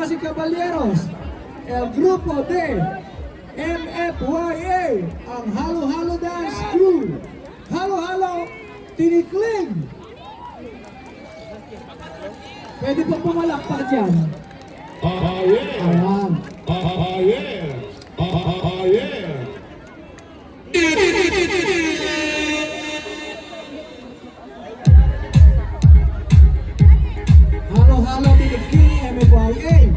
damas y caballeros, el grupo de MFYA, ang Halo Halo Dance Crew. Halo Halo Tinikling. Pwede po pumalakpak dyan. Yeah. Ayan. Yeah. Halo Halo Tinikling MFYA.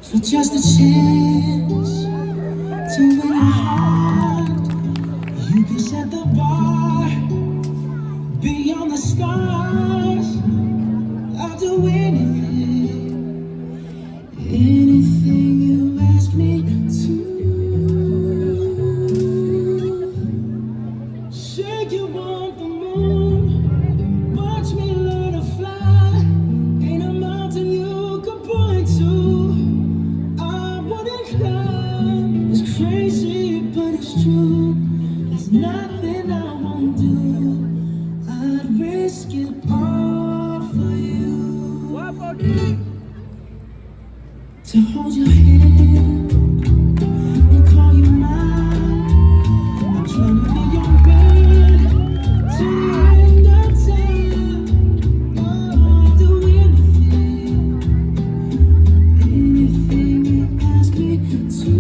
For just a chance to win your heart, you can set the bar beyond the stars. I'll do anything, anything you ask me to. Say you want the moon, watch me learn to fly. Ain't a mountain you could point to. It's crazy, but it's true. There's nothing I won't do. I'd risk it all for you. To hold your hand and call you mine. I'm trying to be your man to the end of time. I'll do anything, anything you ask me to.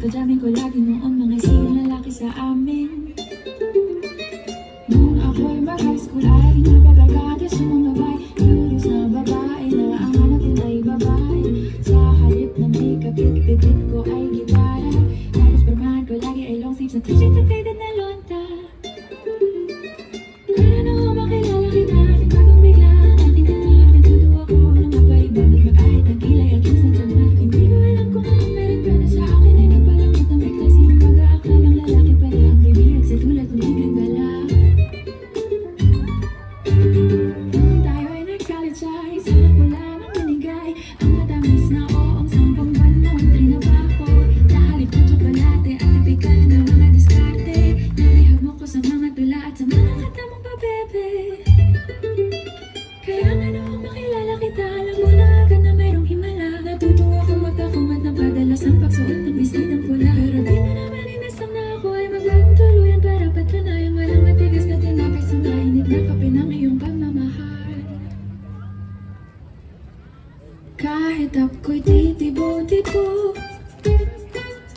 Kadaming ko lagi noon mga sinong lalaki sa amin. Nung ako'y mag-high school ay napapagada sa mga bay. Curious na babae na ang hanap din ay babae. Sa halip na may kapit-pipit ko ay gitara. Tapos permahan ko lagi ay pag-ibig sa t-shirt at kay na lonta. Kaya na ako makilala kita, nagbagong bigla ang ating kanta. Natutuwa ko nang mapaliban at mag-ahit ang kilay at isang samat. Hindi ko alam kung anong meron ka na sa akin ay nagpalamot na may klase yung pag-aakalang lalaki pala ang bibig sa tulad ng tigring gala. Tayo ay nag-college sa isang wala mang binigay. Ang matamis na oong sampung buwan mong trinabaho. Nahalip ko tsokolate at tipikal ng mga diskarte. Nabihag mo ko sa mga tula at sa mga kata mong pabebe. Kaya nga noong makilala kita, alam mo na agad na mayroong himala. Natutuwa kong magkakumat ng padalas ang pagsuot ng bisitang pula. Pero di mo naman inasam na ako ay magbagong tuluyan para patunayang walang matigas na tinapay sa mainit na kape ng iyong pagmamahal. Kahit ako'y titibok-tibok,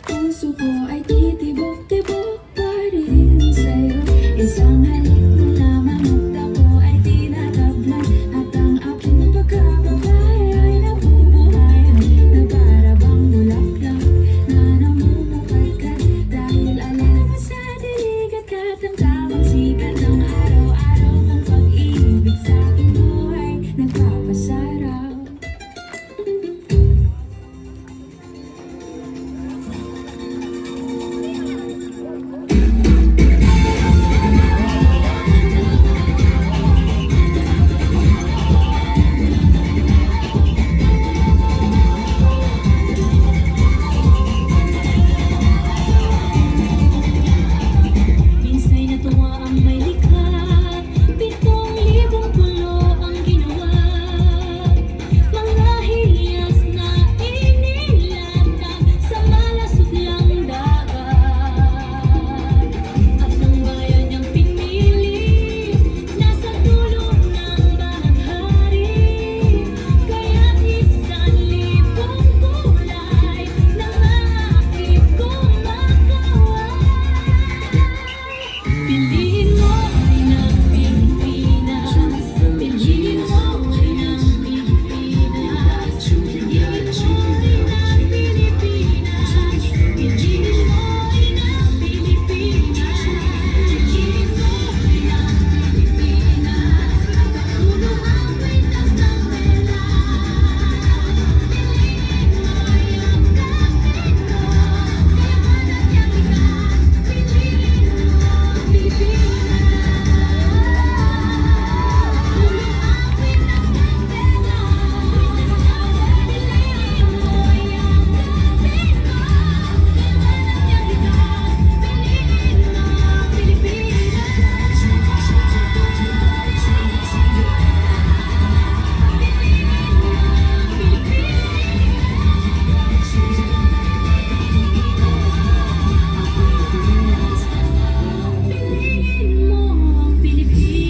puso ko ay titibok-tibok pa rin sa'yo. Isang halik mo lamang at ako ay tinatablan. At ang aking pagkababae ay nabubuhay na para bang bulaklak na namumukadkad. Dahil alam mo sa dilig at katangkamang sikat ng araw-araw kong pag-ibig sa aking buhay nagpapasaraw. Minsa'y natuwa ang may likha, 7,000 pulo ang ginawa. Mga hiyas na inilatag sa malasot lang dagat. At ang bayan niyang pinili, nasa dulo ng bahaghari. Kaya't 1,000 kulay na maakit kong makaway. Piliin mo rin ang Pilipinas. Piliin mo rin ang Pilipinas. Piliin mo rin ang Pilipinas. Piliin mo rin ang Pilipinas. Piliin mo rin ang Pilipinas. Puno ang kwintas ng wela. Piliin mo yung kapit mo. Kaya na't yung ikas. Piliin mo ang Pilipinas. Puno ang kwintas ng wela. Piliin mo yung kapit mo. Kaya na't yung ikas. Piliin mo ang Pilipinas. Piliin mo ang Pilipinas.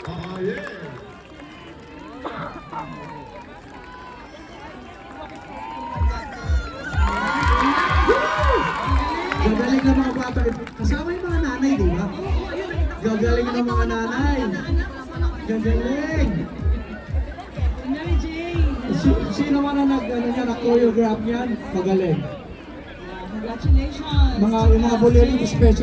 Ah, yeah. Gagaling ng mga bata. Kasama yung mga nanay, di ba? Gagaling ng mga nanay. Gagaling. Mary Jane, Sino man na nag-choreograph niyan? Magaling. congratulations. Mga bolero, especially